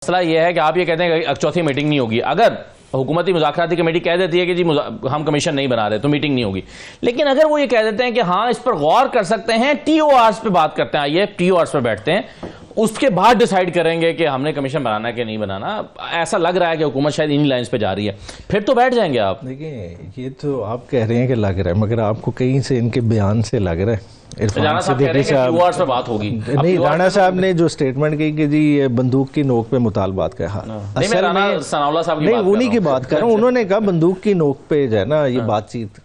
مسئلہ یہ ہے کہ آپ یہ کہتے ہیں کہ چوتھی میٹنگ نہیں ہوگی. اگر حکومتی مذاکراتی کمیٹی کہہ دیتی ہے کہ جی ہم کمیشن نہیں بنا رہے تو میٹنگ نہیں ہوگی, لیکن اگر وہ یہ کہہ دیتے ہیں کہ ہاں اس پر غور کر سکتے ہیں, ٹی او آرز پہ بات کرتے ہیں, آئیے ٹی او آرز پہ بیٹھتے ہیں, اس کے بعد ڈیسائیڈ کریں گے کہ ہم نے کمیشن بنانا ہے کہ نہیں بنانا, ایسا لگ رہا ہے کہ حکومت شاید انہی لائنز پہ جا رہی ہے, پھر تو بیٹھ جائیں گے آپ. دیکھیں یہ تو آپ کہہ رہے ہیں کہ لگ رہا ہے, مگر آپ کو کہیں سے ان کے بیان سے لگ رہا ہے. رانا صاحب کہہ رہے ہیں کہ ٹی او آرز پہ بات ہوگی. نہیں, رانا صاحب نے جو سٹیٹمنٹ کی کہ جی بندوق کی نوک پہ مطالبات کہا, نہیں میں ثناءاللہ صاحب نہیں انہی کی بات کر رہا ہوں. انہوں نے کہا بندوق کی نوک پہ جو ہے نا یہ بات چیت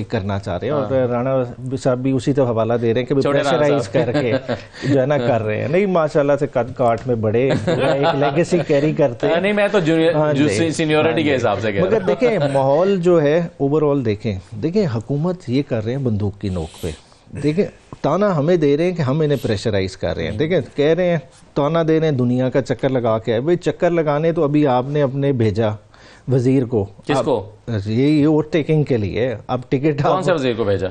کرنا چاہ رہے ہیں, اور رانا صاحب بھی اسی طرح حوالہ دے رہے ہیں کہ پریشرائز کر کے جو ہے نا کر رہے ہیں. نہیں ماشاءاللہ سے قد کاٹ میں بڑے ایک لیگیسی کیری کرتے ہیں. نہیں میں تو سینیورٹی کے حساب سے کہہ رہا ہوں. مگر دیکھیں ماحول جو ہے اوور آل دیکھیں حکومت یہ کر رہے ہیں بندوق کی نوک پہ. دیکھیں تانا ہمیں دے رہے ہیں کہ ہم انہیں پریشرائز کر رہے ہیں. دیکھیں کہہ رہے ہیں تانا دے رہے ہیں دنیا کا چکر لگا کے آئے. بھئی چکر لگانے تو ابھی آپ نے اپنے بھیجا وزیر کو. کس کو؟ یہ اوور ٹیکنگ کے لیے. اب ٹکٹ کون سے وزیر کو بھیجا؟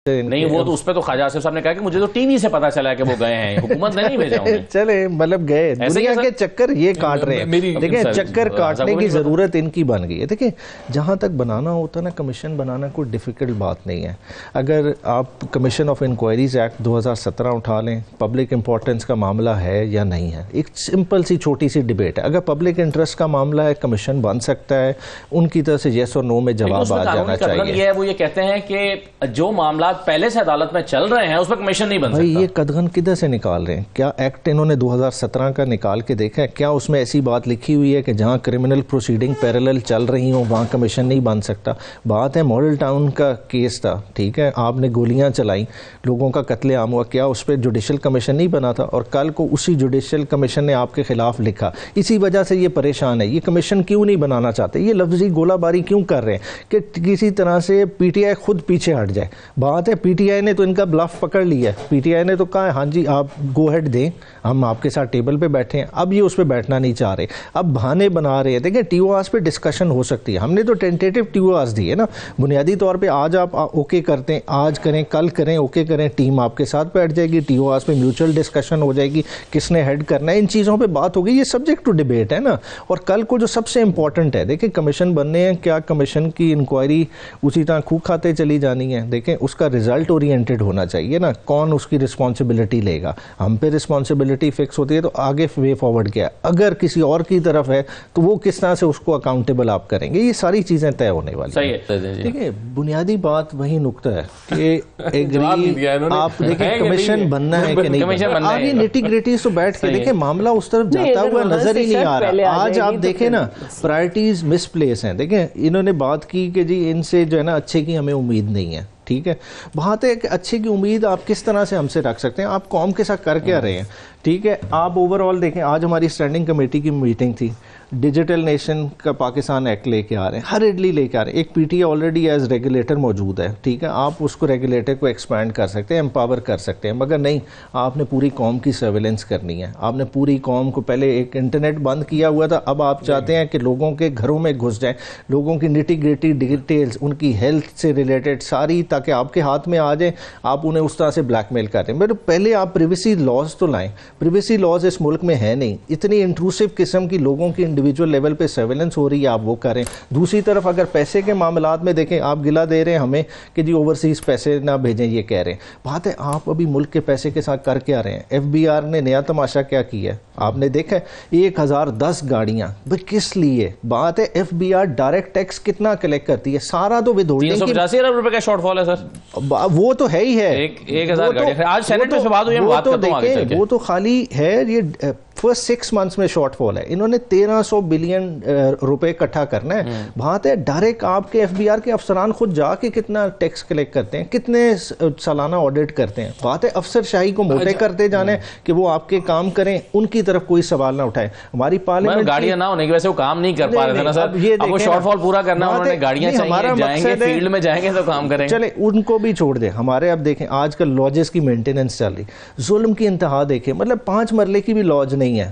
نہیں وہ تو اس پہ تو خواجہ آصف صاحب نے کہا کہ مجھے تو ٹی وی سے پتا چلا ہے کہ وہ گئے ہیں, حکومت نے نہیں بھیجا انہیں. چلے مطلب گئے, دنیا کے چکر یہ کاٹ رہے ہیں. دیکھیں چکر کاٹنے کی ضرورت ان کی بن گئی ہے. دیکھیں جہاں تک بنانا ہوتا ہے نا کمیشن بنانا کوئی ڈیفیکلٹ بات نہیں ہے. اگر آپ کمیشن آف انکوائریز ایکٹ 2017 اٹھا لیں, پبلک امپورٹنس کا معاملہ ہے یا نہیں ہے, ایک سمپل سی چھوٹی سی ڈیبیٹ ہے. اگر پبلک انٹرسٹ کا معاملہ ہے کمیشن بن سکتا ہے, ان کی طرف سے یس اور نو میں جواب آ جانا چاہیے. وہ یہ کہتے ہیں کہ جو معاملات پہلے سے عدالت میں چل رہے ہیں اس پر کمیشن نہیں بن سکتا. یہ قدغن کدھر سے نکال رہے ہیں؟ کیا ایکٹ انہوں نے 2017 کا نکال کے دیکھا ہے؟ کیا اس میں ایسی بات لکھی ہوئی ہے کہ جہاں کرمنل پروسیڈنگ پیرالل چل رہی ہوں وہاں کمیشن نہیں بن سکتا؟ بات ہے ماڈل ٹاؤن کا کیس تھا, ٹھیک ہے, آپ نے گولیاں چلائیں, لوگوں کا قتل عام ہوا, کیا اس پہ جوڈیشل کمیشن نہیں بنا تھا؟ اور کل کو اسی جوڈیشل کمیشن نے آپ کے خلاف لکھا. اسی وجہ سے یہ پریشان ہے. یہ کمیشن کیوں نہیں بنانا چاہتے؟ یہ لفظی گولہ باری کیوں کر رہے ہیں کہ کسی طرح سے پی ٹی آئی خود پیچھے ہٹ جائے؟ بات ہے پی ٹی آئی نے تو ان کا بلف پکڑ لیا ہے. پی ٹی آئی نے تو کہا ہاں جی آپ گو ہیڈ دیں, ہم آپ کے ساتھ ٹیبل پہ بیٹھے ہیں. اب یہ اس پہ بیٹھنا نہیں چاہ رہے, اب بہانے بنا رہے ہیں. دیکھیں ٹی او آرز پہ ڈسکشن ہو سکتی ہے, ہم نے تو ٹینٹیٹیو ٹی او آرز دی ہے نا. بنیادی طور پہ آج آپ اوکے کرتے ہیں, آج کریں, کل کریں, اوکے کریں, ٹیم آپ کے ساتھ بیٹھ جائے گی, ٹی او آرز پہ میوچل ڈسکشن ہو جائے گی, کس نے ہیڈ کرنا ہے, ان چیزوں پہ بات ہوگی. یہ سبجیکٹ ٹو ڈیبیٹ ہے نا. اور کل کو جو سب سے امپورٹنٹ ہے, دیکھیں کمیشن بننے ہیں, کیا کمیشن کی انکوائری اسی طرح کھو کھاتے چلی جانی ہے؟ دیکھیں اس کا ریزلٹ اورینٹڈ ہونا چاہیے نا, کون اس کی رسپانسبلٹی لے گا. ہم پہ رسپانسبلٹی فکس ہوتی ہے تو آگے وے فارورڈ کیا ہے. اگر کسی اور کی طرف ہے تو وہ کس طرح سے اس کو اکاؤنٹیبل آپ کریں گے. یہ ساری چیزیں طے ہونے والی ہیں. دیکھیں بنیادی بات وہی نقطہ ہے کہ ایگری آپ دیکھیں کمیشن بننا ہے کہ نہیں بننا. آگے نیٹی گریٹیز تو بیٹھ کے دیکھیں, معاملہ اس طرف جاتا ہوا نظر ہی نہیں آ رہا. آج آپ دیکھیں نا پرائرٹیز مس پلیس ہیں. دیکھیں انہوں نے بات کی کہ جی ان سے جو ہے نا اچھے کی ہمیں امید نہیں ہے, ٹھیک ہے. بات ہے کہ اچھے کی امید آپ کس طرح سے ہم سے رکھ سکتے ہیں؟ آپ قوم کے ساتھ کر کیا رہے ہیں, ٹھیک ہے. آپ اوور آل دیکھیں, آج ہماری اسٹینڈنگ کمیٹی کی میٹنگ تھی, ڈیجیٹل نیشن کا پاکستان ایکٹ لے کے آ رہے ہیں, ہریڈلی لے کے آ رہے ہیں. ایک P T already as regulator موجود ہے, ٹھیک ہے, آپ اس کو ریگولیٹر کو ایکسپینڈ کر سکتے ہیں, امپاور کر سکتے ہیں, مگر نہیں, آپ نے پوری قوم کی سرویلنس کرنی ہے. آپ نے پوری قوم کو, پہلے ایک انٹرنیٹ بند کیا ہوا تھا, اب آپ چاہتے ہیں کہ لوگوں کے گھروں میں گھس جائیں, لوگوں کی نیٹی گریٹی ڈیٹیلز ان کی ہیلتھ سے ریلیٹڈ ساری, تاکہ آپ کے ہاتھ میں آ جائیں, آپ انہیں اس طرح سے بلیک میل کر رہے ہیں. پہلے آپ پریویسی لاز تو لائیں. پریویسی لاز اس ملک میں ہے نہیں, اتنی انٹروسو قسم کی لوگوں کی انڈیویجول لیول پہ سرویلنس ہو رہی ہے, آپ وہ کریں. دوسری طرف اگر پیسے کے معاملات میں دیکھیں, آپ گلا دے رہے ہیں ہمیں کہ جی اوورسیز پیسے نہ بھیجیں, یہ کہہ رہے ہیں. بات ہے آپ ابھی ملک کے پیسے کے ساتھ کر کے آ رہے ہیں. ایف بی آر نے نیا تماشا کیا کیا ہے آپ نے دیکھا ہے, 1010 گاڑیاں. بھئی کس لیے؟ بات ہے F B R direct tax کتنا کلیکٹ کرتی ہے؟ سارا تو ود ہولڈنگ کی 385 ارب روپے کا شارٹ فال ہے سر. وہ تو ہے ہی ہے, 1000 گاڑیاں. آج سینٹ میں سے بات ہوئی, ہم بات کرتا ہوں آگے چل کے. وہ تو خالی ہے, یہ فرسٹ 6 months میں شارٹ فال ہے. انہوں نے 1300 بلین روپے اکٹھا کرنا ہے. بات ہے ڈائریکٹ آپ کے ایف بی آر کے افسران خود جا کے کتنا ٹیکس کلیکٹ کرتے ہیں, کتنے سالانہ آڈٹ کرتے ہیں. بات ہے افسر شاہی کو موٹے کرتے جانے کہ وہ آپ کے کام کریں, ان کی طرف کوئی سوال نہ اٹھائے. ہماری پارلیمنٹ گاڑیاں نہ ہونے کی وجہ سے وہ کام نہیں کر پا رہے تھے نا سر. اب وہ شارٹ فال پورا کرنا, انہوں نے گاڑیاں چاہیے, جائیں گے فیلڈ میں جائیں گے تو کام کریں گے. چلے ان کو بھی چھوڑ دیں. ہمارے اب دیکھیں آج کل لاجز کی مینٹیننس چل رہی, ظلم کی انتہا دیکھیں. مطلب 5 مرلے کی بھی لاج نہیں ہے,